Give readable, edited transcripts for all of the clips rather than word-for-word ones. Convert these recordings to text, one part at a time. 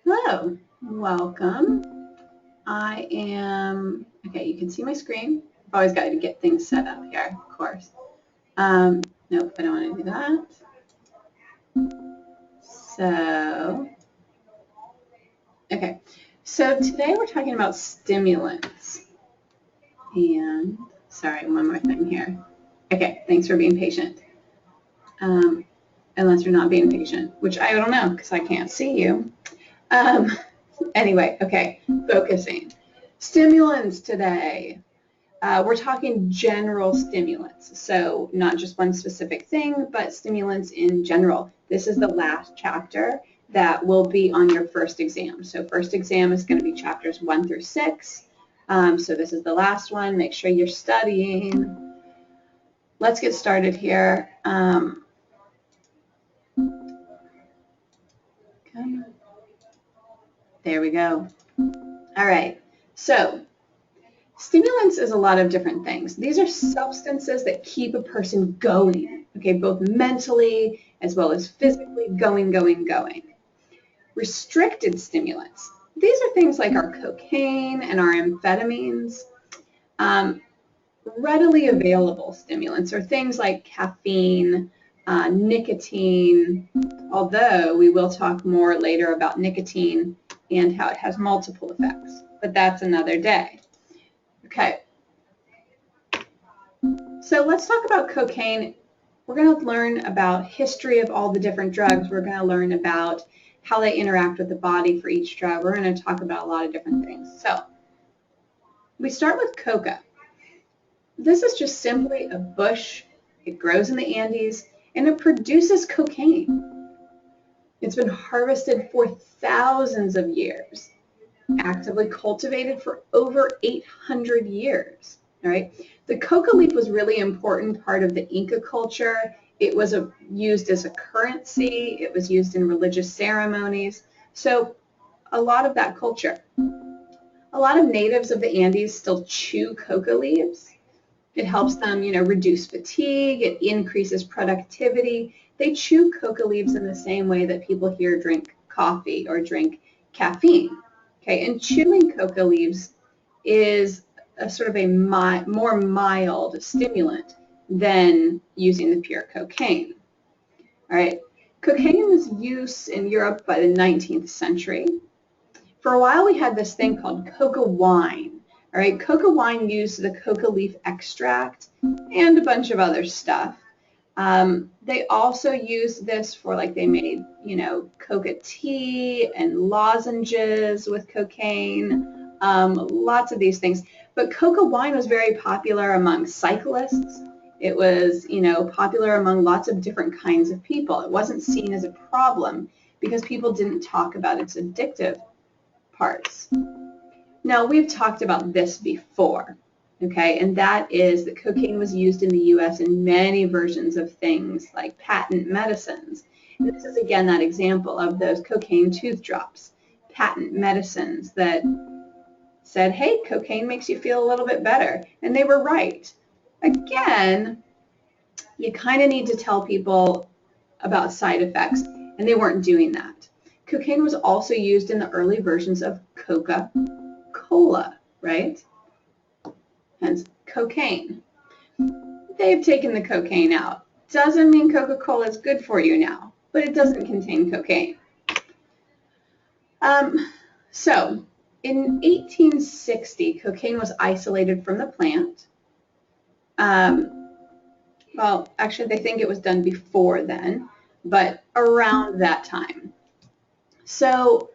Hello, welcome. I am, okay, you can see my screen. I've always got to get things set up here, of course. Nope, I don't want to do that. So, okay, so today we're talking about stimulants. And, sorry, one more thing here. Okay, thanks for being patient. Unless you're not being patient, which I don't know because I can't see you. Anyway, okay, focusing. Stimulants today. We're talking general stimulants, so not just one specific thing, but stimulants in general. This is the last chapter that will be on your first exam. So first exam is going to be chapters 1 through 6. So this is the last one. Make sure you're studying. Let's get started here. There we go. All right. So stimulants is a lot of different things. These are substances that keep a person going, okay, both mentally as well as physically going. Restricted stimulants. These are things like our cocaine and our amphetamines. Readily available stimulants are things like caffeine, nicotine, although we will talk more later about nicotine and how it has multiple effects, but that's another day. Okay, so let's talk about cocaine. We're going to learn about history of all the different drugs. We're going to learn about how they interact with the body for each drug. We're going to talk about a lot of different things. So we start with coca. This is just simply a bush. It grows in the Andes, and it produces cocaine. It's been harvested for thousands of years, actively cultivated for over 800 years. All right. The coca leaf was really important part of the Inca culture. It was used as a currency. It was used in religious ceremonies. So a lot of that culture. A lot of natives of the Andes still chew coca leaves. It helps them, reduce fatigue. It increases productivity. They chew coca leaves in the same way that people here drink coffee or drink caffeine. Okay, and chewing coca leaves is a sort of a more mild stimulant than using the pure cocaine. All right, cocaine was used in Europe by the 19th century. For a while, we had this thing called coca wine. All right, coca wine used the coca leaf extract and a bunch of other stuff. They also used this for, like, they made, coca tea and lozenges with cocaine, lots of these things. But coca wine was very popular among cyclists. It was, popular among lots of different kinds of people. It wasn't seen as a problem because people didn't talk about its addictive parts. Now, we've talked about this before, okay, and that is that cocaine was used in the U.S. in many versions of things like patent medicines. And this is, again, that example of those cocaine tooth drops, patent medicines that said, hey, cocaine makes you feel a little bit better, and they were right. Again, you kind of need to tell people about side effects, and they weren't doing that. Cocaine was also used in the early versions of Coca-Cola, right? Hence, cocaine. They've taken the cocaine out. Doesn't mean Coca-Cola is good for you now, but it doesn't contain cocaine. So, in 1860, cocaine was isolated from the plant. Well, actually, they think it was done before then, but around that time. So,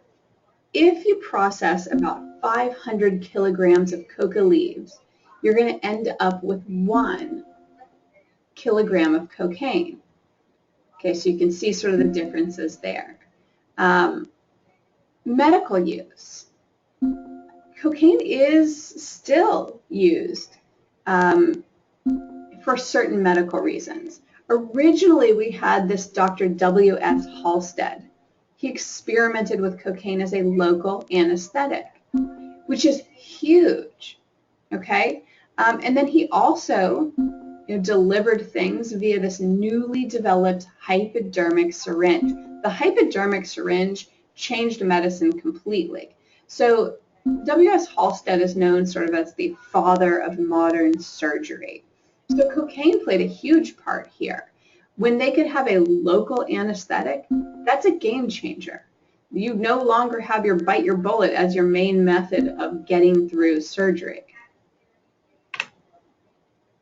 if you process about 500 kilograms of coca leaves, you're going to end up with 1 kilogram of cocaine. Okay, so you can see sort of the differences there. Medical use. Cocaine is still used for certain medical reasons. Originally, we had this Dr. W.S. Halsted. He experimented with cocaine as a local anesthetic, which is huge, okay? And then he also delivered things via this newly developed hypodermic syringe. The hypodermic syringe changed medicine completely. So W.S. Halsted is known sort of as the father of modern surgery. So cocaine played a huge part here. When they could have a local anesthetic, that's a game changer. You no longer have your bite your bullet as your main method of getting through surgery.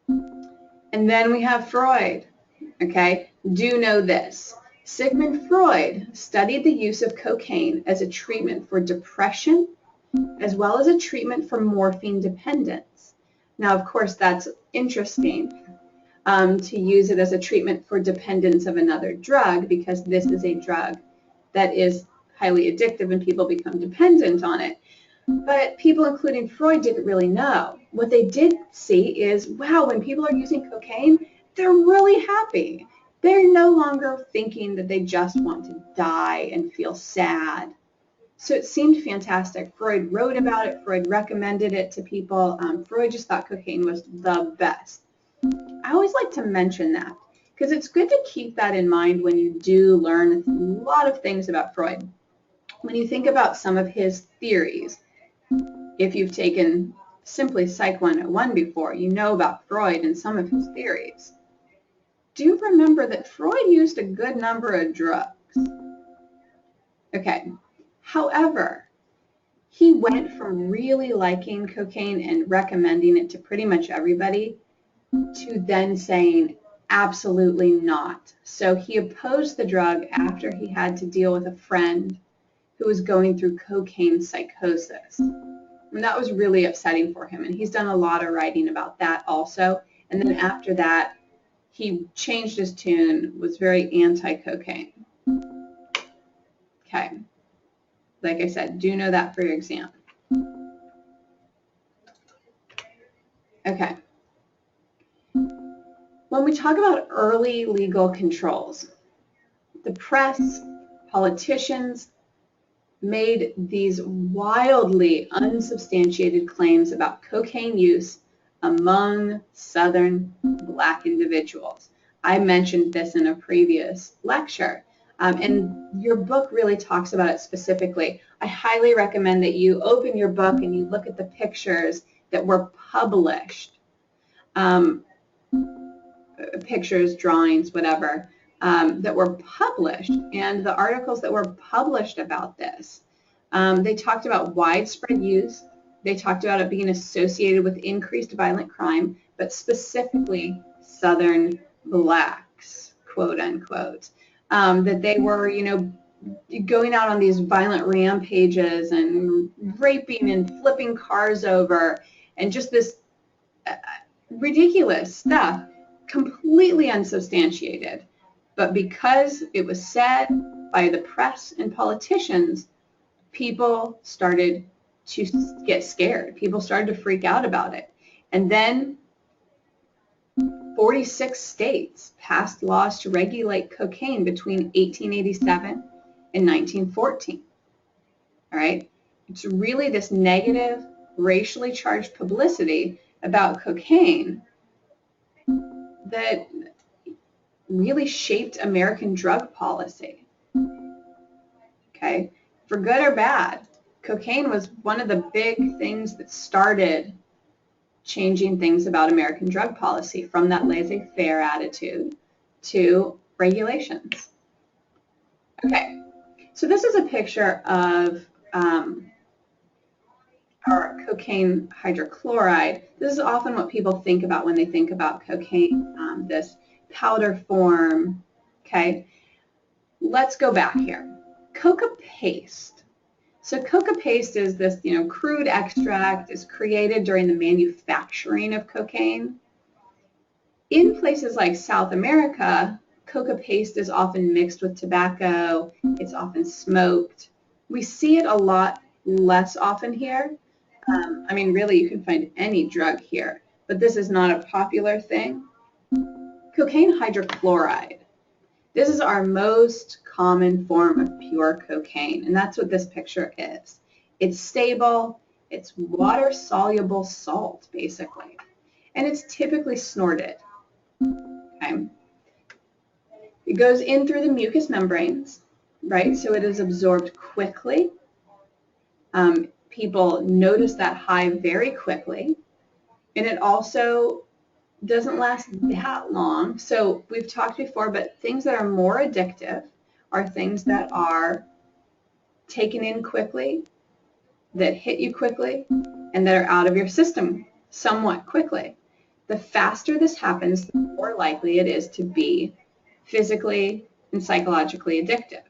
And then we have Freud. Okay, do know this. Sigmund Freud studied the use of cocaine as a treatment for depression, as well as a treatment for morphine dependence. Now, of course, that's interesting to use it as a treatment for dependence of another drug, because this is a drug that is highly addictive and people become dependent on it. But people, including Freud, didn't really know. What they did see is, wow, when people are using cocaine, they're really happy. They're no longer thinking that they just want to die and feel sad. So it seemed fantastic. Freud wrote about it. Freud recommended it to people. Freud just thought cocaine was the best. I always like to mention that because it's good to keep that in mind when you do learn a lot of things about Freud. When you think about some of his theories, if you've taken simply Psych 101 before, you know about Freud and some of his theories. Do remember that Freud used a good number of drugs. Okay, however, he went from really liking cocaine and recommending it to pretty much everybody to then saying absolutely not. So he opposed the drug after he had to deal with a friend who was going through cocaine psychosis. And that was really upsetting for him. And he's done a lot of writing about that also. And then after that, he changed his tune, was very anti-cocaine. Okay. Like I said, do know that for your exam. Okay. When we talk about early legal controls, the press, politicians made these wildly unsubstantiated claims about cocaine use among Southern Black individuals. I mentioned this in a previous lecture, and your book really talks about it specifically. I highly recommend that you open your book and you look at the pictures that were published, pictures, drawings, whatever, that were published, and the articles that were published about this. They talked about widespread use. They talked about it being associated with increased violent crime, but specifically Southern Blacks, quote unquote, that they were, going out on these violent rampages and raping and flipping cars over and just this ridiculous stuff, completely unsubstantiated. But because it was said by the press and politicians, people started to get scared. People started to freak out about it. And then 46 states passed laws to regulate cocaine between 1887 and 1914. All right? It's really this negative, racially charged publicity about cocaine that really shaped American drug policy. Okay? For good or bad, cocaine was one of the big things that started changing things about American drug policy, from that laissez-faire attitude to regulations. Okay, so this is a picture of our cocaine hydrochloride. This is often what people think about when they think about cocaine, this powder form. Okay, let's go back here. Coca paste. So coca paste is this, crude extract is created during the manufacturing of cocaine. In places like South America, coca paste is often mixed with tobacco. It's often smoked. We see it a lot less often here. Really, you can find any drug here, but this is not a popular thing. Cocaine hydrochloride. This is our most common form of pure cocaine, and that's what this picture is. It's stable, it's water-soluble salt, basically, and it's typically snorted. Okay? It goes in through the mucous membranes, right? So it is absorbed quickly. People notice that high very quickly, and it also doesn't last that long. So we've talked before, but things that are more addictive are things that are taken in quickly, that hit you quickly, and that are out of your system somewhat quickly. The faster this happens, the more likely it is to be physically and psychologically addictive.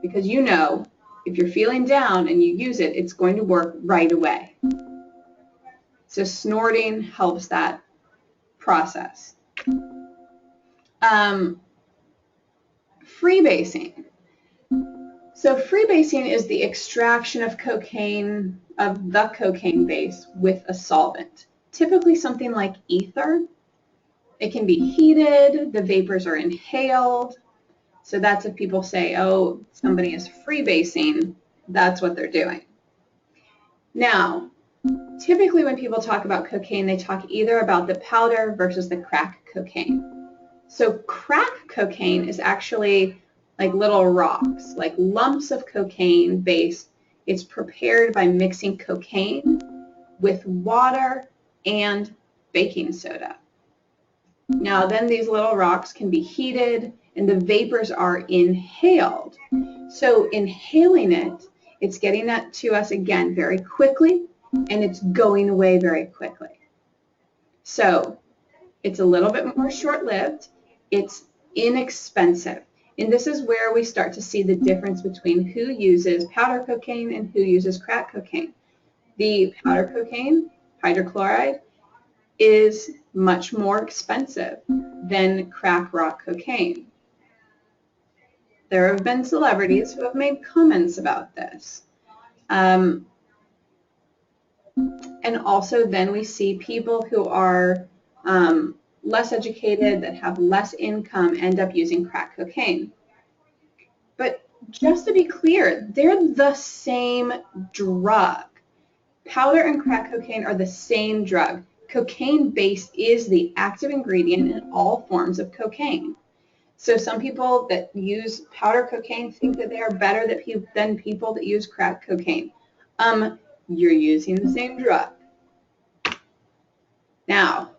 Because you know, if you're feeling down and you use it, it's going to work right away. So snorting helps that process. Freebasing. So freebasing is the extraction of cocaine, of the cocaine base with a solvent, typically something like ether. It can be heated, the vapors are inhaled. So that's if people say, oh, somebody is freebasing, that's what they're doing. Now, typically when people talk about cocaine, they talk either about the powder versus the crack cocaine. So crack cocaine is actually like little rocks, like lumps of cocaine base. It's prepared by mixing cocaine with water and baking soda. Now then these little rocks can be heated and the vapors are inhaled. So inhaling it, it's getting that to us again very quickly, and it's going away very quickly. So it's a little bit more short-lived. It's inexpensive. And this is where we start to see the difference between who uses powder cocaine and who uses crack cocaine. The powder cocaine, hydrochloride, is much more expensive than crack rock cocaine. There have been celebrities who have made comments about this. And also then we see people who are less educated, that have less income, end up using crack cocaine. But just to be clear, they're the same drug. Powder and crack cocaine are the same drug. Cocaine base is the active ingredient in all forms of cocaine. So some people that use powder cocaine think that they are better than people that use crack cocaine. You're using the same drug. Now,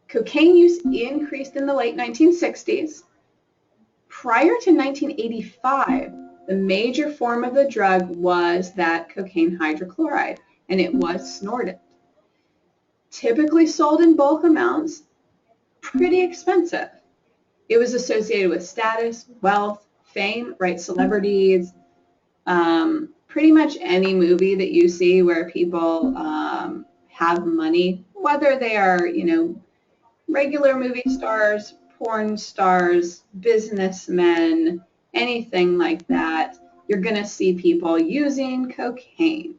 cocaine use increased in the late 1960s. Prior to 1985, the major form of the drug was that cocaine hydrochloride, and it was snorted. Typically sold in bulk amounts, pretty expensive. It was associated with status, wealth, fame, right? Celebrities, pretty much any movie that you see where people have money, whether they are, regular movie stars, porn stars, businessmen, anything like that, you're going to see people using cocaine.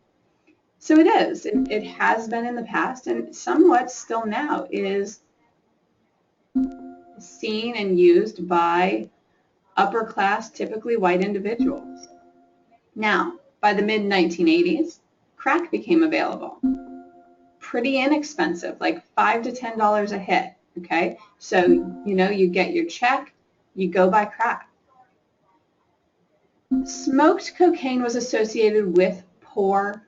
So it is. It has been in the past, and somewhat still now is seen and used by upper class, typically white individuals. Now, by the mid-1980s, crack became available. Pretty inexpensive, like $5 to $10 a hit, okay? So, you get your check, you go buy crack. Smoked cocaine was associated with poor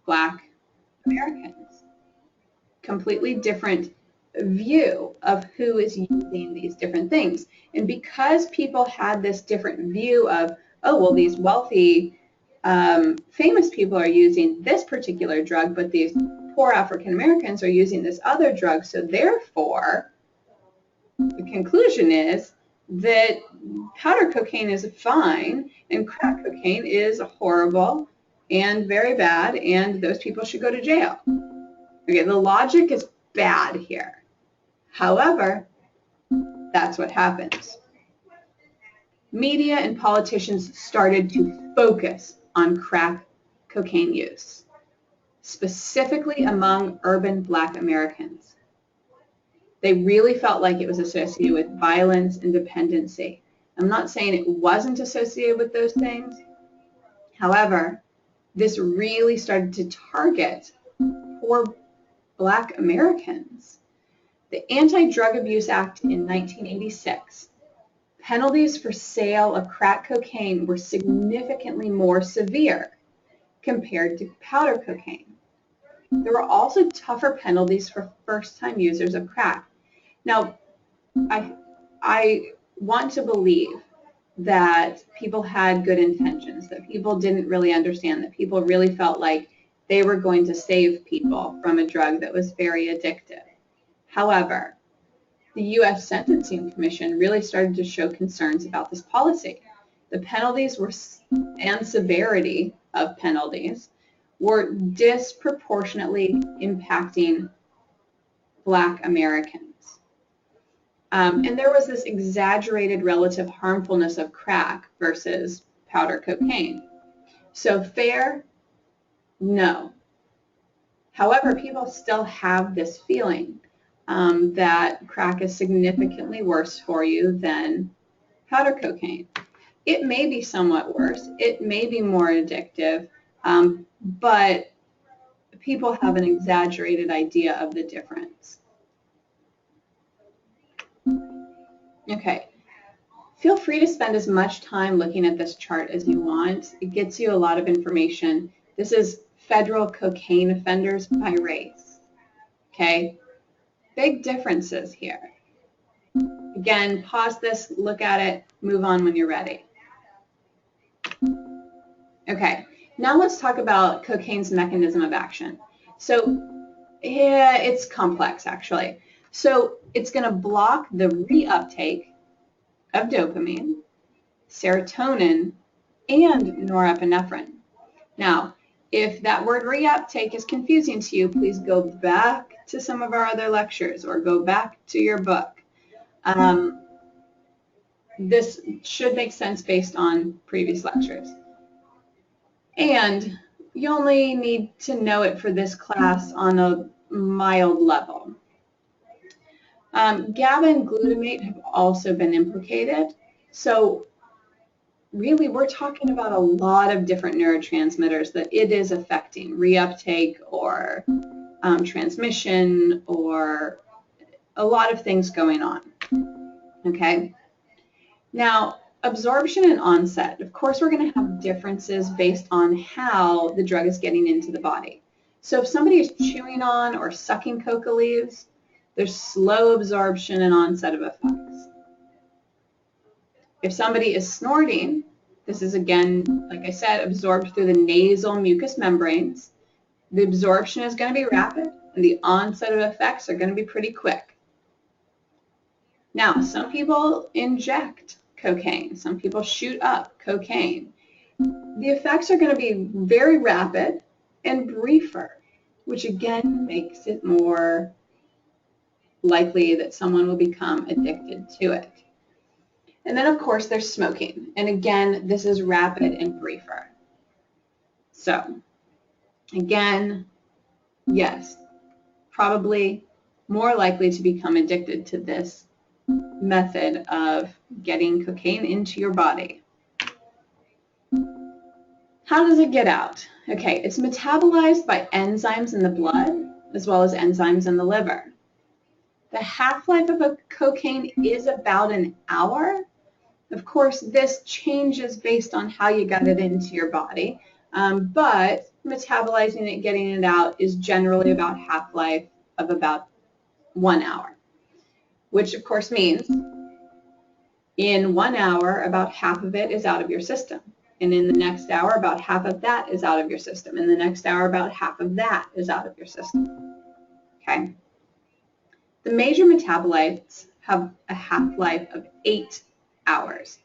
Black Americans. Completely different view of who is using these different things. And because people had this different view of, oh, well, these wealthy, famous people are using this particular drug, but these poor African Americans are using this other drug, so therefore, the conclusion is that powder cocaine is fine and crack cocaine is horrible and very bad, and those people should go to jail. Okay, the logic is bad here. However, that's what happens. Media and politicians started to focus on crack cocaine use, specifically among urban Black Americans. They really felt like it was associated with violence and dependency. I'm not saying it wasn't associated with those things. However, this really started to target poor Black Americans. The Anti-Drug Abuse Act in 1986 penalties for sale of crack cocaine were significantly more severe compared to powder cocaine. There were also tougher penalties for first-time users of crack. Now, I want to believe that people had good intentions, that people didn't really understand, that people really felt like they were going to save people from a drug that was very addictive. However, the U.S. Sentencing Commission really started to show concerns about this policy. The penalties and severity of penalties were disproportionately impacting Black Americans. And there was this exaggerated relative harmfulness of crack versus powder cocaine. So fair? No. However, people still have this feeling that crack is significantly worse for you than powder cocaine. It may be somewhat worse. It may be more addictive, but people have an exaggerated idea of the difference. Okay, feel free to spend as much time looking at this chart as you want. It gets you a lot of information. This is federal cocaine offenders by race. Okay, big differences here. Again, pause this, look at it, move on when you're ready. Okay, now let's talk about cocaine's mechanism of action. So, yeah, it's complex actually. So it's going to block the reuptake of dopamine, serotonin, and norepinephrine. Now, if that word reuptake is confusing to you, please go back to some of our other lectures or go back to your book. This should make sense based on previous lectures. And you only need to know it for this class on a mild level. GABA and glutamate have also been implicated. So really, we're talking about a lot of different neurotransmitters that it is affecting, reuptake or transmission or a lot of things going on. Okay. Now, absorption and onset. Of course, we're going to have differences based on how the drug is getting into the body. So if somebody is chewing on or sucking coca leaves, there's slow absorption and onset of effects. If somebody is snorting, this is again, like I said, absorbed through the nasal mucous membranes. The absorption is going to be rapid and the onset of effects are going to be pretty quick. Now, some people inject cocaine. Some people shoot up cocaine. The effects are going to be very rapid and briefer, which again makes it more likely that someone will become addicted to it. And then, of course, there's smoking. And again, this is rapid and briefer. So, again, yes, probably more likely to become addicted to this method of getting cocaine into your body. How does it get out? Okay, it's metabolized by enzymes in the blood as well as enzymes in the liver. The half-life of a cocaine is about an hour. Of course, this changes based on how you got it into your body, but metabolizing it, getting it out is generally about half-life of about 1 hour, which of course means in 1 hour, about half of it is out of your system. And in the next hour, about half of that is out of your system. In the next hour, about half of that is out of your system. Okay? The major metabolites have a half-life of 8 hours.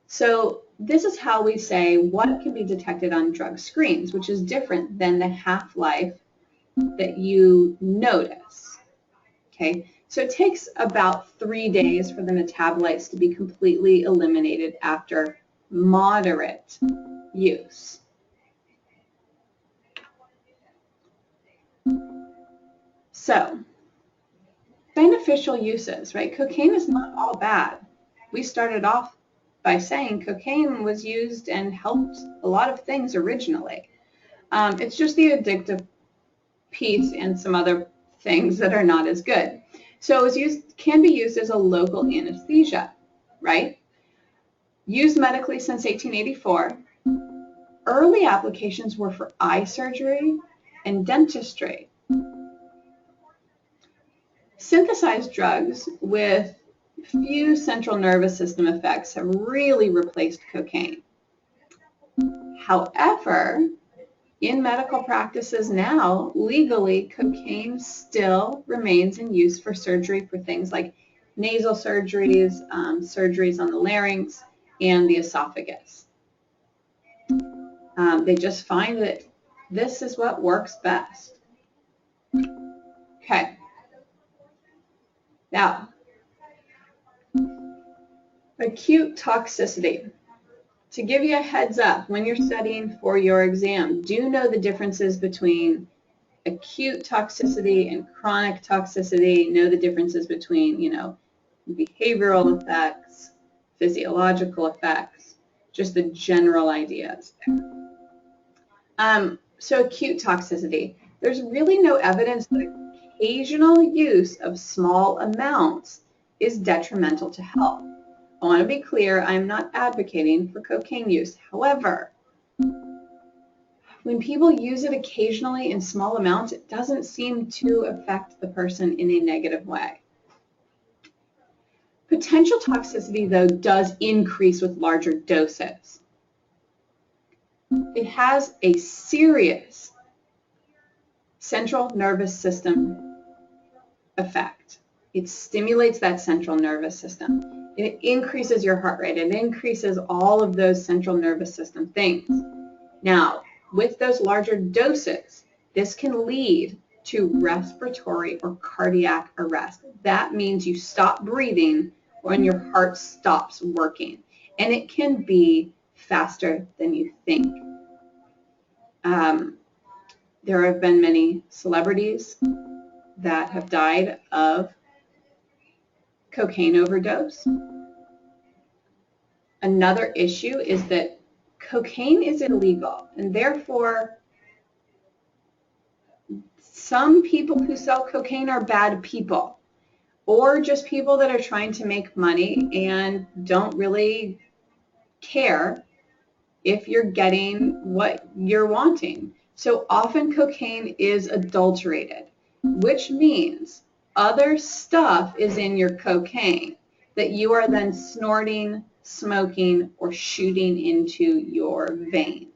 So this is how we say what can be detected on drug screens, which is different than the half-life that you notice. Okay? So it takes about 3 days for the metabolites to be completely eliminated after moderate use. So, beneficial uses, right? Cocaine is not all bad. We started off by saying cocaine was used and helped a lot of things originally. It's just the addictive piece and some other things that are not as good. So it was can be used as a local anesthesia, right? Used medically since 1884. Early applications were for eye surgery and dentistry. Synthesized drugs with few central nervous system effects have really replaced cocaine. However, in medical practices now, legally, cocaine still remains in use for surgery for things like nasal surgeries, surgeries on the larynx, and the esophagus. They just find that this is what works best. Okay. Now, acute toxicity. To give you a heads up, when you're studying for your exam, do know the differences between acute toxicity and chronic toxicity. Know the differences between, behavioral effects, physiological effects, just the general ideas there. So acute toxicity. There's really no evidence that occasional use of small amounts is detrimental to health. I want to be clear, I'm not advocating for cocaine use. However, when people use it occasionally in small amounts, it doesn't seem to affect the person in a negative way. Potential toxicity, though, does increase with larger doses. It has a serious central nervous system effect. It stimulates that central nervous system. It increases your heart rate. It increases all of those central nervous system things. Now, with those larger doses, this can lead to respiratory or cardiac arrest. That means you stop breathing when your heart stops working. And it can be faster than you think. There have been many celebrities that have died of cocaine overdose. Another issue is that cocaine is illegal, and therefore some people who sell cocaine are bad people, or just people that are trying to make money and don't really care if you're getting what you're wanting. So often cocaine is adulterated, which means other stuff is in your cocaine that you are then snorting, smoking, or shooting into your veins.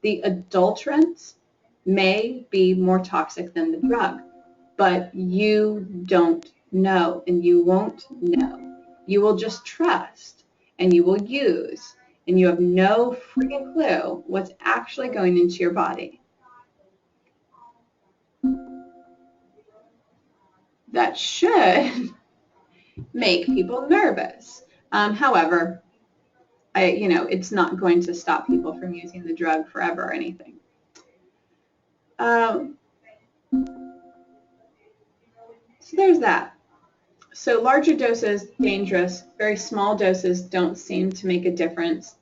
The adulterants may be more toxic than the drug, but you don't know, and you won't know. You will just trust, and you will use, and you have no freaking clue what's actually going into your body. That should make people nervous. However, it's not going to stop people from using the drug forever or anything. So there's that. So larger doses, dangerous. Very small doses don't seem to make a difference.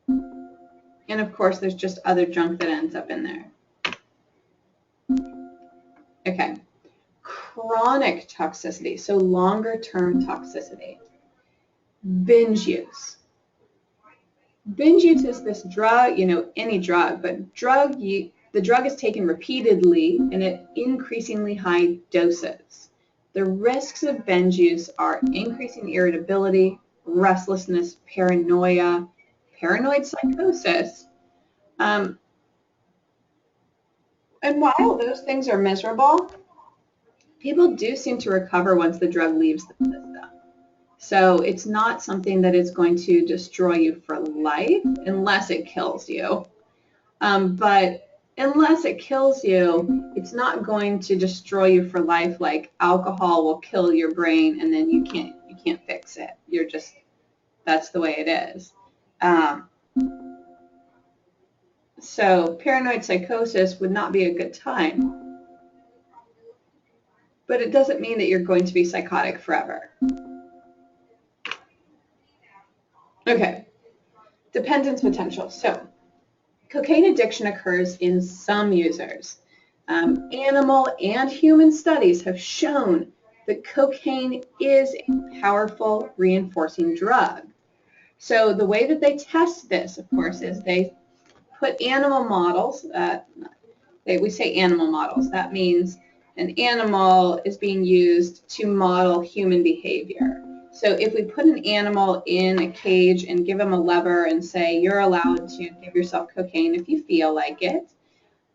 And of course, there's just other junk that ends up in there. Okay. Chronic toxicity, so longer-term toxicity. Binge use. Binge use is this drug, any drug, but the drug is taken repeatedly and at increasingly high doses. The risks of binge use are increasing irritability, restlessness, paranoia, paranoid psychosis. And while those things are miserable, people do seem to recover once the drug leaves the system. So it's not something that is going to destroy you for life unless it kills you. But unless it kills you, it's not going to destroy you for life like alcohol will kill your brain and then you can't fix it. That's the way it is. So paranoid psychosis would not be a good time. But it doesn't mean that you're going to be psychotic forever. Okay, dependence potential. So cocaine addiction occurs in some users. Animal and human studies have shown that cocaine is a powerful reinforcing drug. So the way that they test this, of course, is they put animal models. We say animal models. That means an animal is being used to model human behavior. So if we put an animal in a cage and give them a lever and say, you're allowed to give yourself cocaine if you feel like it,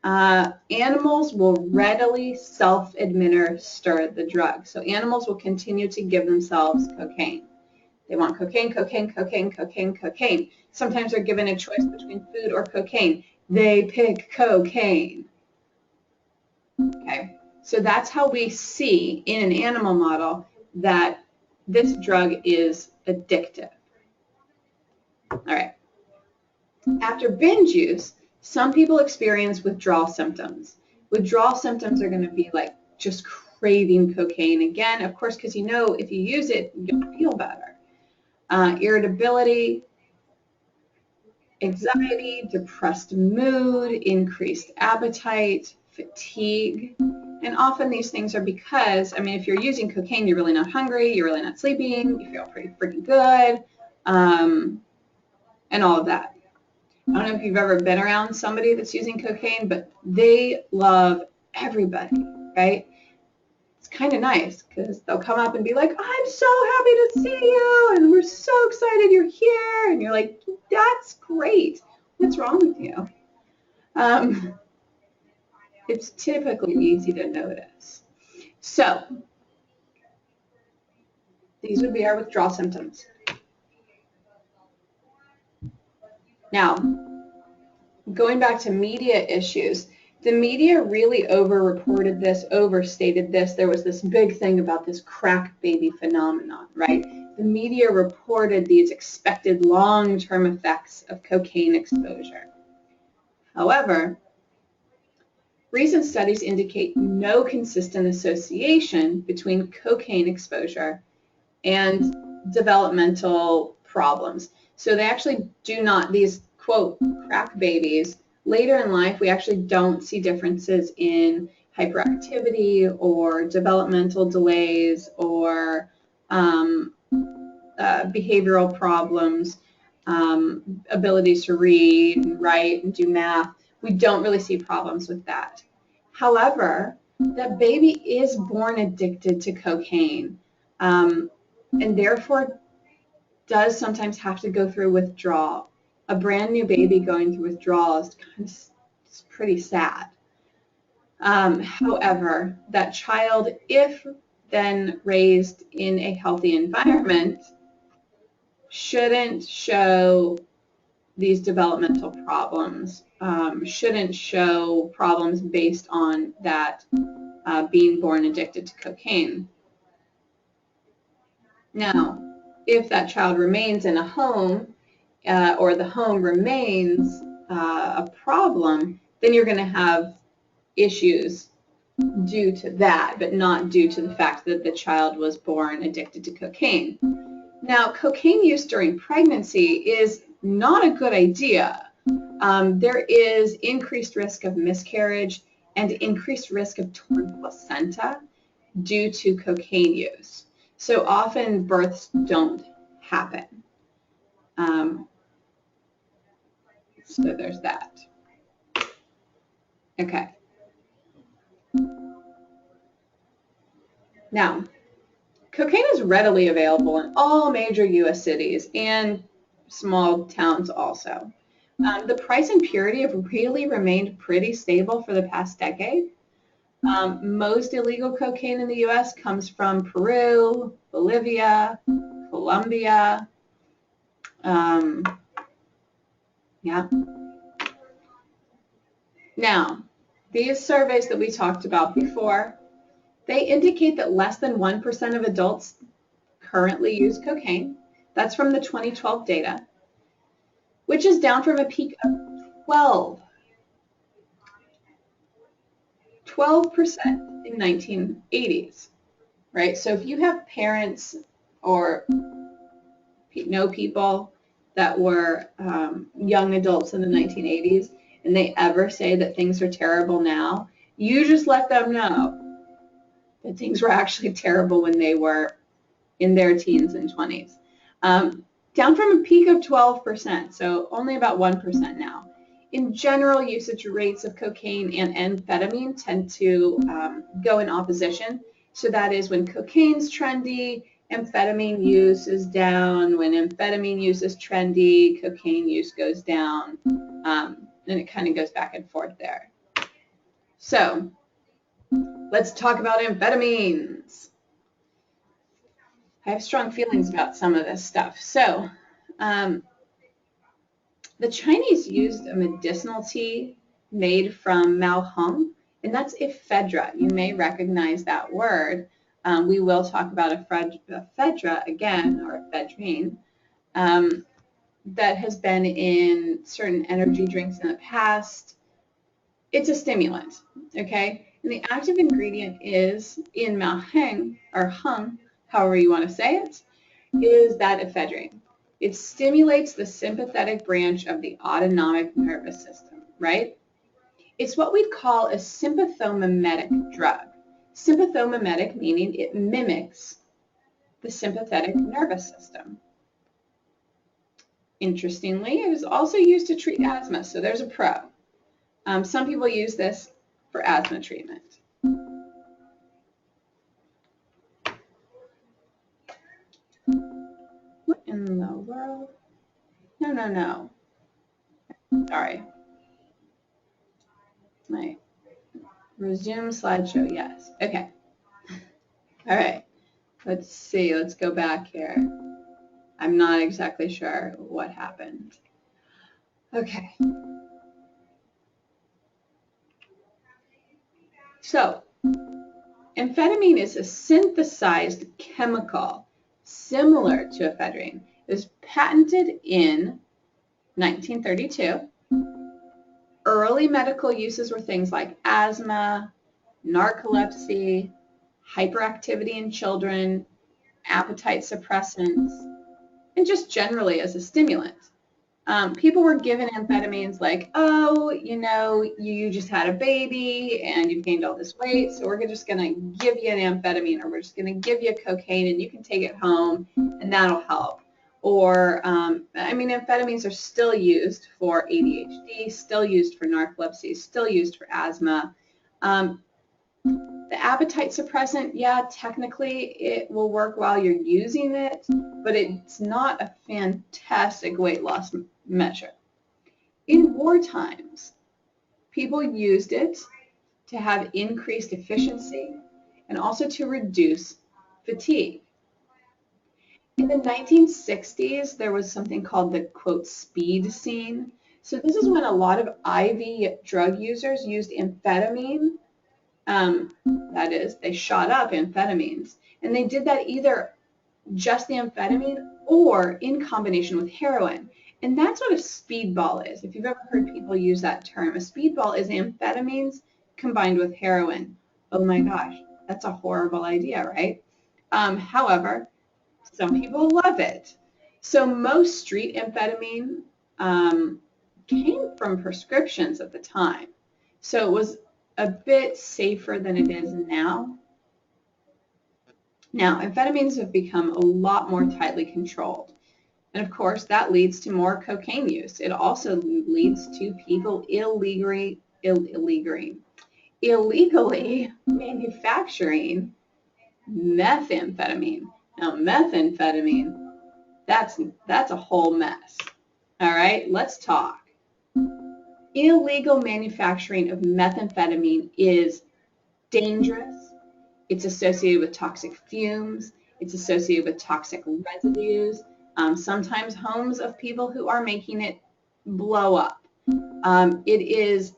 animals will readily self-administer the drug. So animals will continue to give themselves cocaine. They want cocaine, cocaine, cocaine, cocaine, cocaine. Sometimes they're given a choice between food or cocaine. They pick cocaine. Okay, so that's how we see in an animal model that this drug is addictive. All right. After binge use, some people experience withdrawal symptoms. Withdrawal symptoms are going to be like just craving cocaine again, of course, because you know if you use it, you'll feel better. Irritability, anxiety, depressed mood, increased appetite, fatigue. And often these things are because, I mean, if you're using cocaine, you're really not hungry, you're really not sleeping, you feel pretty freaking good, and all of that. I don't know if you've ever been around somebody that's using cocaine, but they love everybody, right? It's kind of nice because they'll come up and be like, I'm so happy to see you, and we're so excited you're here. And you're like, that's great. What's wrong with you? It's typically easy to notice. So these would be our withdrawal symptoms. Now, going back to media issues, the media really over-reported this, overstated this. There was this big thing about this crack baby phenomenon, right? The media reported these expected long-term effects of cocaine exposure. However, recent studies indicate no consistent association between cocaine exposure and developmental problems. So they actually do not, these quote crack babies, later in life we actually don't see differences in hyperactivity or developmental delays or behavioral problems, abilities to read and write and do math. We don't really see problems with that. However, that baby is born addicted to cocaine, and therefore does sometimes have to go through withdrawal. A brand new baby going through withdrawal is kind of pretty sad. However, that child, if then raised in a healthy environment, shouldn't show these developmental problems, shouldn't show problems based on that being born addicted to cocaine. Now, if that child remains in a home or the home remains a problem, then you're going to have issues due to that, but not due to the fact that the child was born addicted to cocaine. Now, cocaine use during pregnancy is not a good idea. There is increased risk of miscarriage and increased risk of torn placenta due to cocaine use. So often births don't happen. So there's that. Okay. Now, cocaine is readily available in all major U.S. cities and small towns also. The price and purity have really remained pretty stable for the past decade. Most illegal cocaine in the U.S. comes from Peru, Bolivia, Colombia. Yeah. Now, these surveys that we talked about before, they indicate that less than 1% of adults currently use cocaine. That's from the 2012 data, which is down from a peak of 12% in 1980s, right? So if you have parents or know people that were young adults in the 1980s and they ever say that things are terrible now, you just let them know that things were actually terrible when they were in their teens and 20s. Down from a peak of 12%, so only about 1% now. In general, usage rates of cocaine and amphetamine tend to go in opposition. So that is, when cocaine's trendy, amphetamine use is down. When amphetamine use is trendy, cocaine use goes down. And it kind of goes back and forth there. So let's talk about amphetamines. I have strong feelings about some of this stuff. So the Chinese used a medicinal tea made from Mao Hung, and that's ephedra. You may recognize that word. We will talk about ephedra again, or ephedrine, that has been in certain energy drinks in the past. It's a stimulant, okay? And the active ingredient is in Mao Hung, or Hung, however you want to say it, is that ephedrine. It stimulates the sympathetic branch of the autonomic nervous system, right? It's what we'd call a sympathomimetic drug. Sympathomimetic meaning it mimics the sympathetic nervous system. Interestingly, it is also used to treat asthma, so there's a pro. Some people use this for asthma treatment. What in the world? No. Sorry. My resume slideshow, yes. Okay. All right. Let's see. Let's go back here. I'm not exactly sure what happened. Okay. So, amphetamine is a synthesized chemical similar to ephedrine. It was patented in 1932. Early medical uses were things like asthma, narcolepsy, hyperactivity in children, appetite suppressants, and just generally as a stimulant. People were given amphetamines like, oh, you just had a baby and you've gained all this weight, so we're just going to give you an amphetamine, or we're just going to give you cocaine and you can take it home and that'll help. Or, amphetamines are still used for ADHD, still used for narcolepsy, still used for asthma. The appetite suppressant, yeah, technically it will work while you're using it, but it's not a fantastic weight loss measure. In war times, people used it to have increased efficiency and also to reduce fatigue. In the 1960s, there was something called the, quote, speed scene. So this is when a lot of IV drug users used amphetamine. That is, they shot up amphetamines. And they did that either just the amphetamine or in combination with heroin. And that's what a speedball is. If you've ever heard people use that term, a speedball is amphetamines combined with heroin. Oh my gosh, that's a horrible idea, right? However, some people love it. So most street amphetamine came from prescriptions at the time. So it was a bit safer than it is now. Now, amphetamines have become a lot more tightly controlled. And of course, that leads to more cocaine use. It also leads to people illegally manufacturing methamphetamine. Now, methamphetamine, that's a whole mess. All right, let's talk. Illegal manufacturing of methamphetamine is dangerous. It's associated with toxic fumes. It's associated with toxic residues. Sometimes homes of people who are making it blow up. It is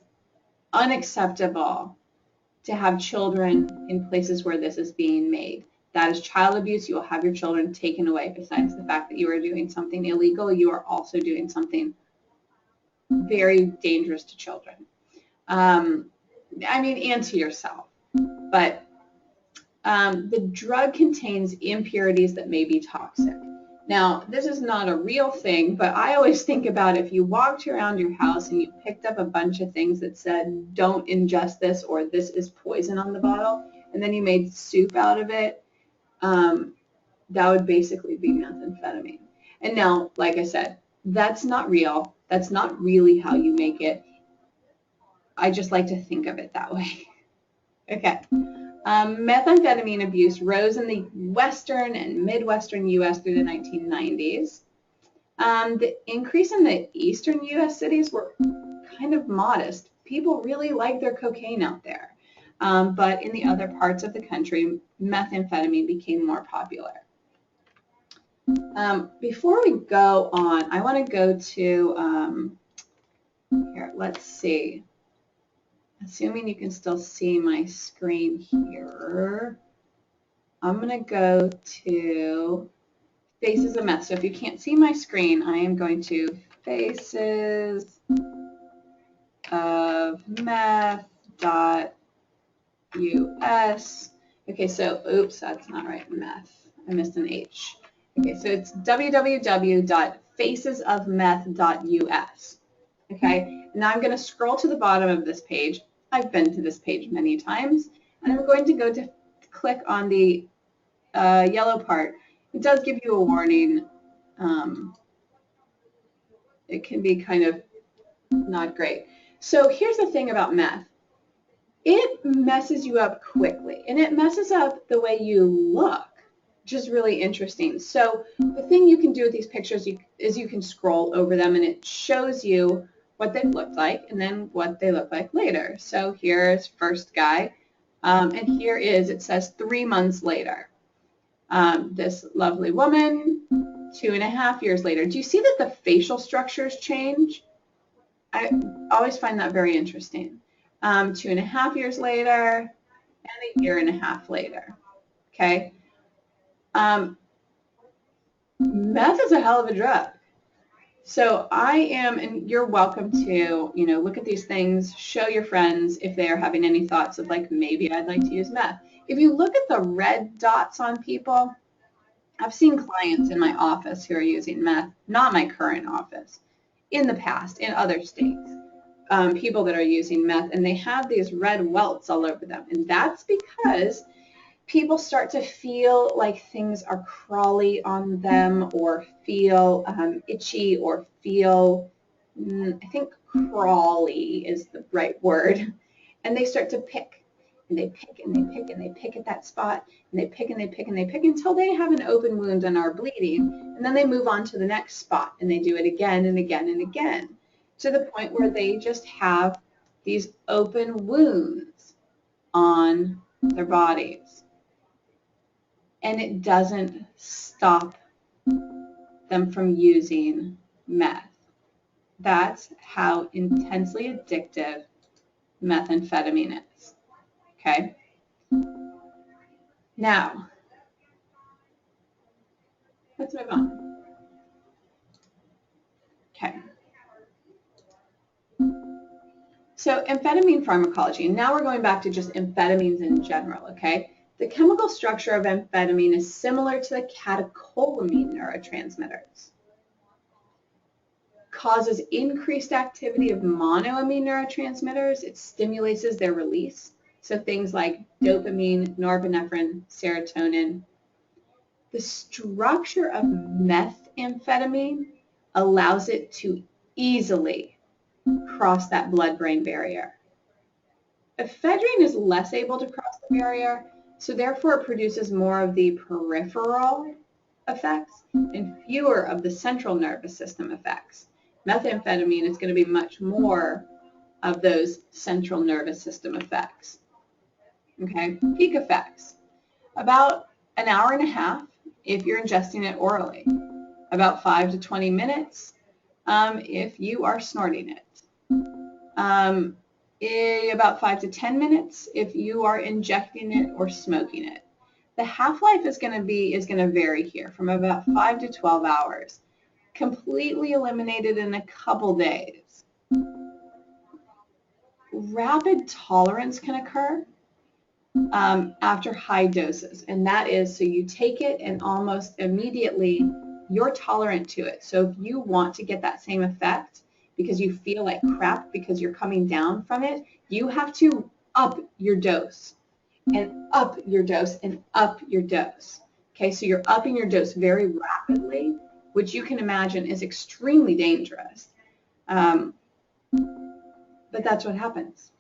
unacceptable to have children in places where this is being made. That is child abuse. You will have your children taken away. Besides the fact that you are doing something illegal, you are also doing something very dangerous to children. And to yourself. But the drug contains impurities that may be toxic. Now, this is not a real thing, but I always think about if you walked around your house and you picked up a bunch of things that said, don't ingest this, or this is poison on the bottle, and then you made soup out of it, that would basically be methamphetamine. And now, like I said, that's not real. That's not really how you make it. I just like to think of it that way. Okay. Methamphetamine abuse rose in the western and midwestern U.S. through the 1990s. The increase in the eastern U.S. cities were kind of modest. People really like their cocaine out there. But in the other parts of the country, methamphetamine became more popular. Before we go on, I want to go to, here, let's see. Assuming you can still see my screen here, I'm going to go to Faces of Meth. So if you can't see my screen, I am going to Faces of Meth.us. Okay, so, oops, that's not right, meth. I missed an H. Okay, so it's www.facesofmeth.us. Okay, now I'm going to scroll to the bottom of this page. I've been to this page many times, and I'm going to go to click on the yellow part. It does give you a warning. It can be kind of not great. So here's the thing about meth. It messes you up quickly, and it messes up the way you look, which is really interesting. So the thing you can do with these pictures is you can scroll over them, and it shows you what they look like and then what they look like later. So here's first guy, and here is, it says 3 months later. This lovely woman, 2.5 years later. Do you see that the facial structures change? I always find that very interesting. 2.5 years later, and 1.5 years later. Okay. Meth is a hell of a drug. So I am, and you're welcome to, look at these things, show your friends if they are having any thoughts of like, maybe I'd like to use meth. If you look at the red dots on people, I've seen clients in my office who are using meth, not my current office, in the past, in other states, people that are using meth, and they have these red welts all over them. And that's because people start to feel like things are crawly on them, or feel itchy, or feel, I think crawly is the right word, and they start to pick, and they pick, and they pick, and they pick at that spot, and they pick, and they pick, and they pick until they have an open wound and are bleeding, and then they move on to the next spot, and they do it again and again and again, to the point where they just have these open wounds on their bodies. And it doesn't stop them from using meth. That's how intensely addictive methamphetamine is. Okay? Now, let's move on. Okay. So amphetamine pharmacology. And now we're going back to just amphetamines in general, okay? The chemical structure of amphetamine is similar to the catecholamine neurotransmitters. Causes increased activity of monoamine neurotransmitters. It stimulates their release. So things like dopamine, norepinephrine, serotonin. The structure of methamphetamine allows it to easily cross that blood-brain barrier. Ephedrine is less able to cross the barrier, so therefore it produces more of the peripheral effects and fewer of the central nervous system effects. Methamphetamine is going to be much more of those central nervous system effects. Okay, peak effects. About an hour and a half if you're ingesting it orally. About 5 to 20 minutes if you are snorting it. About 5 to 10 minutes if you are injecting it or smoking it. The half-life is going to vary here from about 5 to 12 hours. Completely eliminated in a couple days. Rapid tolerance can occur after high doses, and that is, so you take it and almost immediately you're tolerant to it. So if you want to get that same effect because you feel like crap because you're coming down from it, you have to up your dose. and up your dose and up your dose. Okay, so you're upping your dose very rapidly, which you can imagine is extremely dangerous. But that's what happens.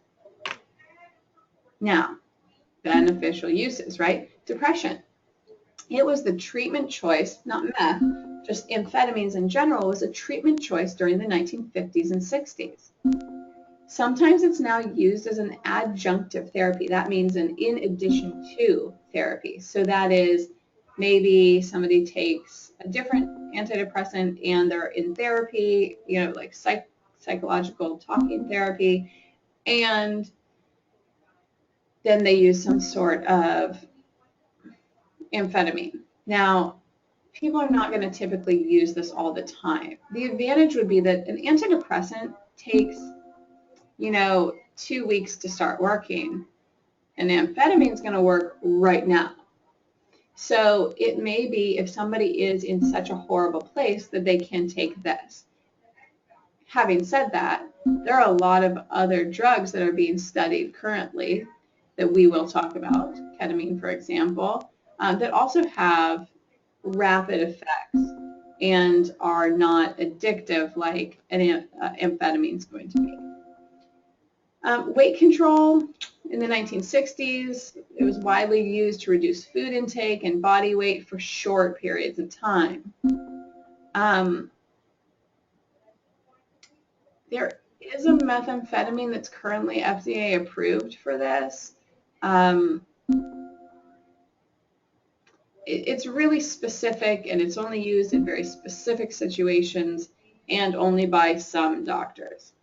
Now, beneficial uses, right? Depression. It was the treatment choice, not meth, just amphetamines in general was a treatment choice during the 1950s and 60s. Sometimes it's now used as an adjunctive therapy. That means an in addition to therapy. So that is maybe somebody takes a different antidepressant and they're in therapy, you know, like psychological talking therapy, and then they use some sort of amphetamine. Now, people are not going to typically use this all the time. The advantage would be that an antidepressant takes, you know, 2 weeks to start working. And amphetamine is going to work right now. So it may be if somebody is in such a horrible place that they can take this. Having said that, there are a lot of other drugs that are being studied currently that we will talk about, ketamine, for example, that also have rapid effects and are not addictive like an amphetamine is going to be. Weight control in the 1960s, it was widely used to reduce food intake and body weight for short periods of time. There is a methamphetamine that's currently FDA approved for this. It's really specific and it's only used in very specific situations and only by some doctors.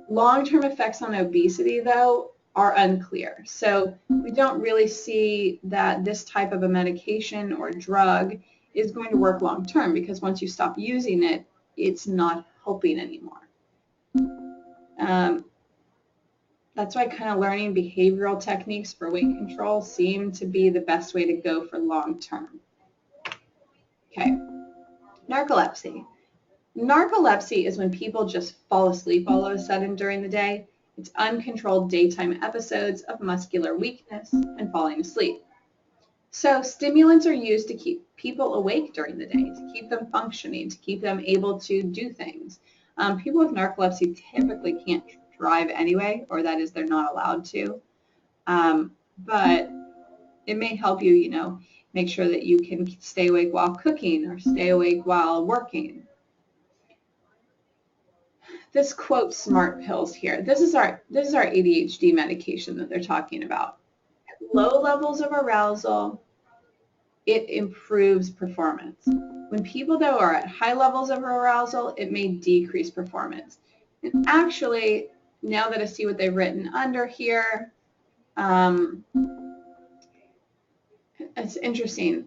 Long-term effects on obesity, though, are unclear. So we don't really see that this type of a medication or drug is going to work long-term because once you stop using it, it's not helping anymore. That's why kind of learning behavioral techniques for weight control seem to be the best way to go for long-term. Okay, narcolepsy. Narcolepsy is when people just fall asleep all of a sudden during the day. It's uncontrolled daytime episodes of muscular weakness and falling asleep. So stimulants are used to keep people awake during the day, to keep them functioning, to keep them able to do things. People with narcolepsy typically can't drive anyway, or that is they're not allowed to. But it may help you, you know, make sure that you can stay awake while cooking or stay awake while working. This quote smart pills here. This is our ADHD medication that they're talking about. At low levels of arousal, it improves performance. When people though are at high levels of arousal, it may decrease performance. And actually, now that I see what they've written under here, it's interesting.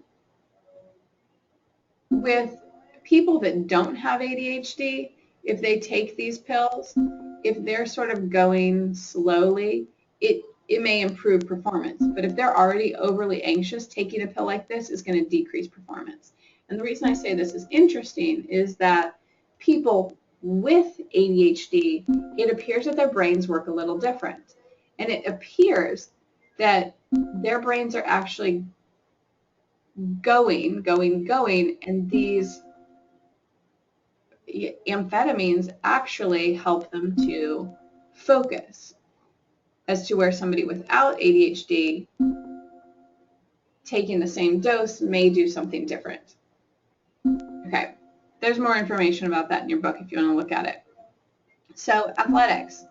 With people that don't have ADHD, if they take these pills, if they're sort of going slowly, it may improve performance. But if they're already overly anxious, taking a pill like this is going to decrease performance. And the reason I say this is interesting is that people with ADHD, it appears that their brains work a little different. And it appears that their brains are actually going, and these amphetamines actually help them to focus, as to where somebody without ADHD taking the same dose may do something different. Okay, there's more information about that in your book if you want to look at it. So athletics.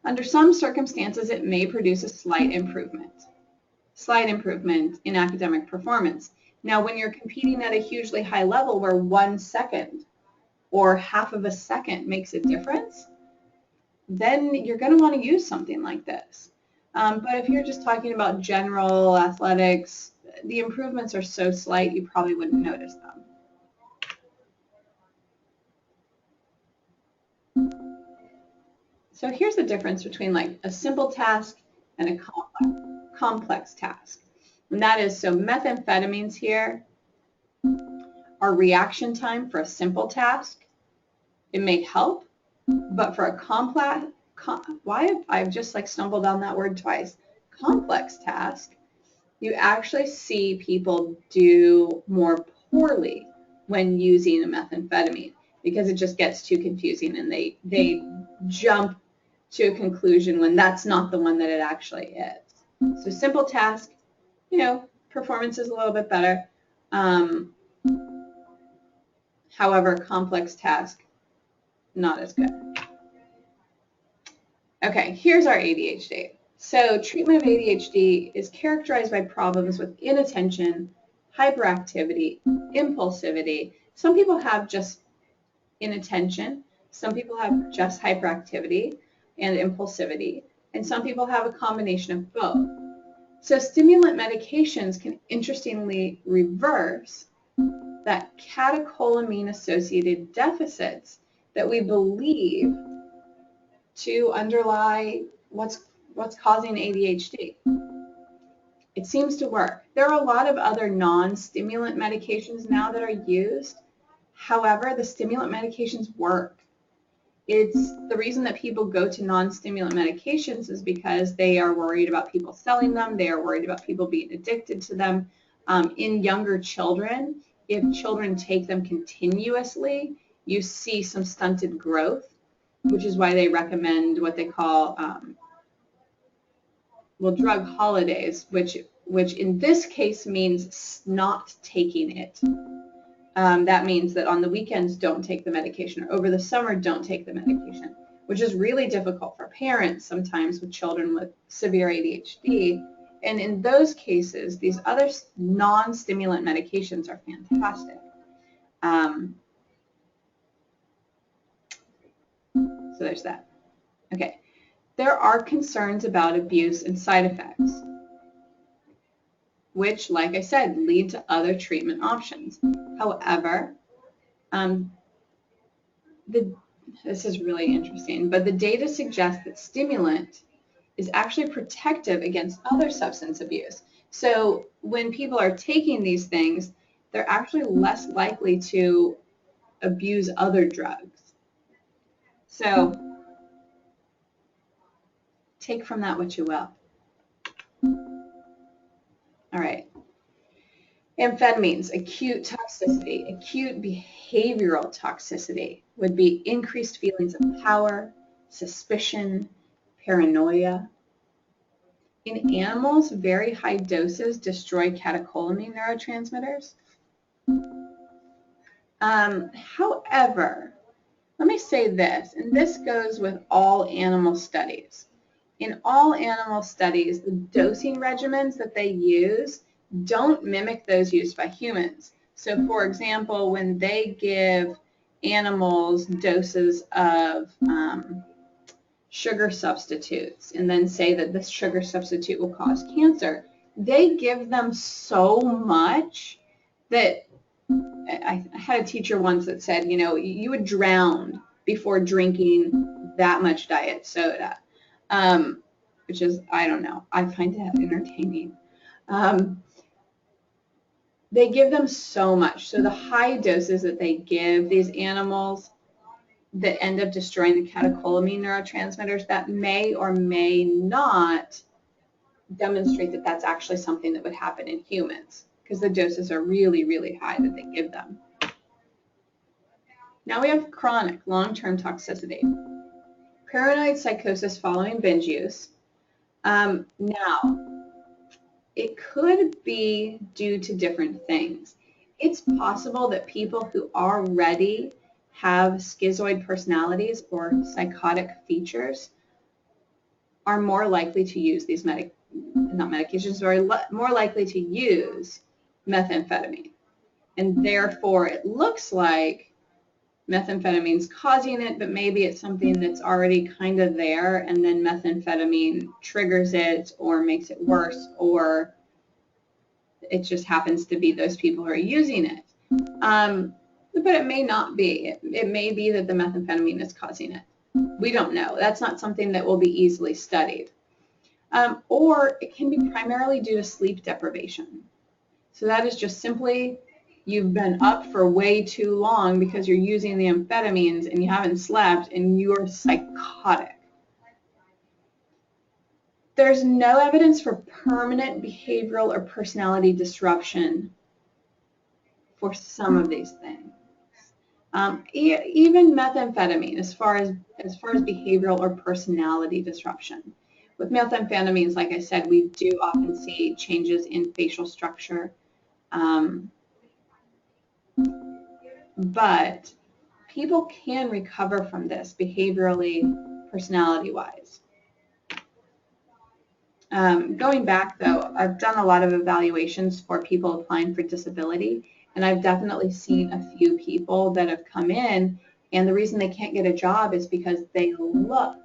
Under some circumstances, it may produce a slight improvement in academic performance. Now, when you're competing at a hugely high level where 1 second or half of a second makes a difference, then you're going to want to use something like this. But if you're just talking about general athletics, the improvements are so slight you probably wouldn't notice them. So here's the difference between like a simple task and a complex task. And that is, so methamphetamines here are reaction time for a simple task. It may help, but for a complex, why I've just like stumbled on that word twice. complex task, you actually see people do more poorly when using a methamphetamine because it just gets too confusing and they jump to a conclusion when that's not the one that it actually is. So simple task, you know, performance is a little bit better. However, complex task, not as good. Okay, here's our ADHD. So treatment of ADHD is characterized by problems with inattention, hyperactivity, impulsivity. Some people have just inattention, some people have just hyperactivity and impulsivity, and some people have a combination of both. So stimulant medications can interestingly reverse that catecholamine-associated deficits that we believe to underlie what's causing ADHD. It seems to work. There are a lot of other non-stimulant medications now that are used. However, the stimulant medications work. It's the reason that people go to non-stimulant medications is because they are worried about people selling them. They are worried about people being addicted to them. In younger children, if children take them continuously, you see some stunted growth, which is why they recommend what they call, drug holidays, which in this case means not taking it. That means that on the weekends, don't take the medication, or over the summer, don't take the medication, which is really difficult for parents sometimes with children with severe ADHD. And in those cases, these other non-stimulant medications are fantastic. So there's that. Okay. There are concerns about abuse and side effects, which, like I said, lead to other treatment options. However, this is really interesting, but the data suggests that stimulant is actually protective against other substance abuse. So when people are taking these things, they're actually less likely to abuse other drugs. So take from that what you will. All right. Amphetamines, acute toxicity. Acute behavioral toxicity would be increased feelings of power, suspicion, paranoia. In animals, very high doses destroy catecholamine neurotransmitters. However, let me say this, and this goes with all animal studies. In all animal studies, the dosing regimens that they use don't mimic those used by humans. So, for example, when they give animals doses of sugar substitutes and then say that this sugar substitute will cause cancer, they give them so much that I had a teacher once that said, you know, you would drown before drinking that much diet soda, which is, I don't know, I find that entertaining. They give them so much. So the high doses that they give these animals that end up destroying the catecholamine neurotransmitters, that may or may not demonstrate that that's actually something that would happen in humans, because the doses are really, really high that they give them. Now we have chronic, long-term toxicity. Paranoid psychosis following binge use. Now, it could be due to different things. It's possible that people who already have schizoid personalities or psychotic features are more likely to use these medications, or more likely to use methamphetamine. And therefore, it looks like methamphetamine's causing it, but maybe it's something that's already kind of there, and then methamphetamine triggers it or makes it worse, or it just happens to be those people who are using it. But it may not be. It may be that the methamphetamine is causing it. We don't know. That's not something that will be easily studied. Or it can be primarily due to sleep deprivation. So that is just simply you've been up for way too long because you're using the amphetamines and you haven't slept and you're psychotic. There's no evidence for permanent behavioral or personality disruption for some of these things. Even methamphetamine, as far as behavioral or personality disruption. With methamphetamines, like I said, we do often see changes in facial structure, but people can recover from this behaviorally, personality-wise. Going back, though, I've done a lot of evaluations for people applying for disability, and I've definitely seen a few people that have come in, and the reason they can't get a job is because they look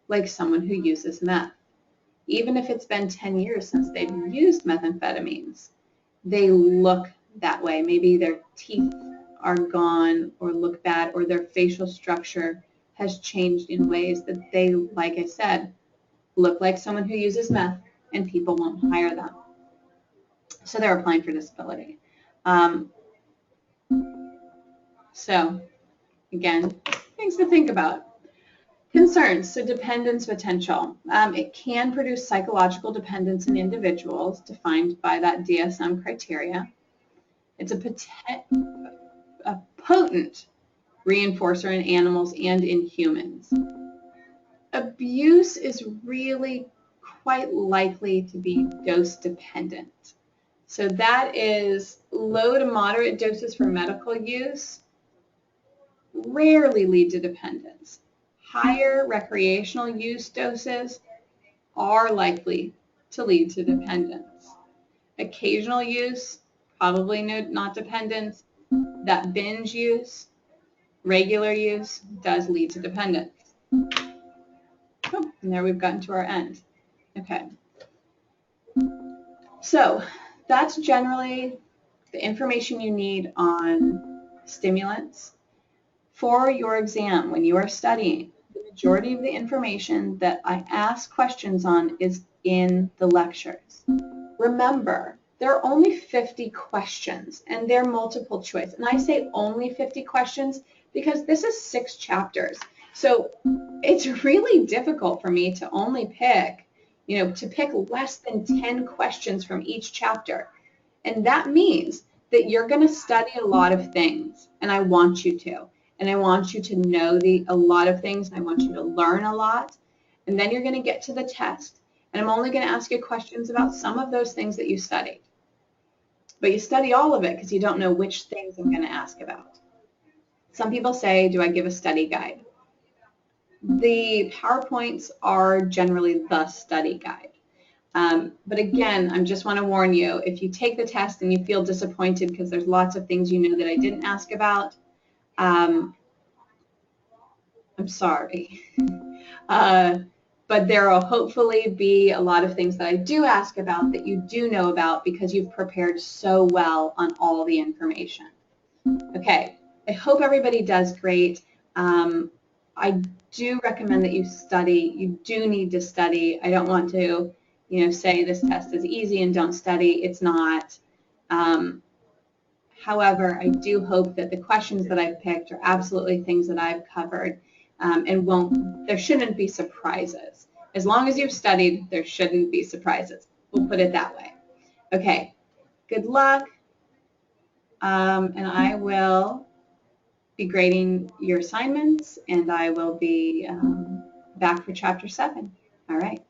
like someone who uses meth. Even if it's been 10 years since they've used methamphetamines, they look that way. Maybe their teeth are gone or look bad, or their facial structure has changed in ways that they, like I said, look like someone who uses meth, and people won't hire them. So they're applying for disability. So again, things to think about. Concerns, so dependence potential. It can produce psychological dependence in individuals defined by that DSM criteria. It's a potent reinforcer in animals and in humans. Abuse is really quite likely to be dose dependent. So that is low to moderate doses for medical use rarely lead to dependence. Higher recreational use doses are likely to lead to dependence. Occasional use, probably not dependence. That binge use, regular use, does lead to dependence. Oh, and there we've gotten to our end. Okay. So that's generally the information you need on stimulants. For your exam, when you are studying, the majority of the information that I ask questions on is in the lectures. Remember, there are only 50 questions, and they're multiple choice. And I say only 50 questions because this is 6 chapters. So it's really difficult for me to only pick, to pick less than 10 questions from each chapter. And that means that you're going to study a lot of things, and I want you to. And I want you to know a lot of things, and I want you to learn a lot. And then you're going to get to the test. And I'm only going to ask you questions about some of those things that you studied. But you study all of it because you don't know which things I'm going to ask about. Some people say, do I give a study guide? The PowerPoints are generally the study guide. But again, I just want to warn you, if you take the test and you feel disappointed because there's lots of things you know that I didn't ask about, I'm sorry. But there will hopefully be a lot of things that I do ask about that you do know about because you've prepared so well on all the information. Okay, I hope everybody does great. I do recommend that you study. You do need to study. I don't want to, say this test is easy and don't study. It's not. However, I do hope that the questions that I've picked are absolutely things that I've covered, and there shouldn't be surprises. As long as you've studied, there shouldn't be surprises. We'll put it that way. Okay, good luck, and I will be grading your assignments, and I will be back for Chapter 7. All right.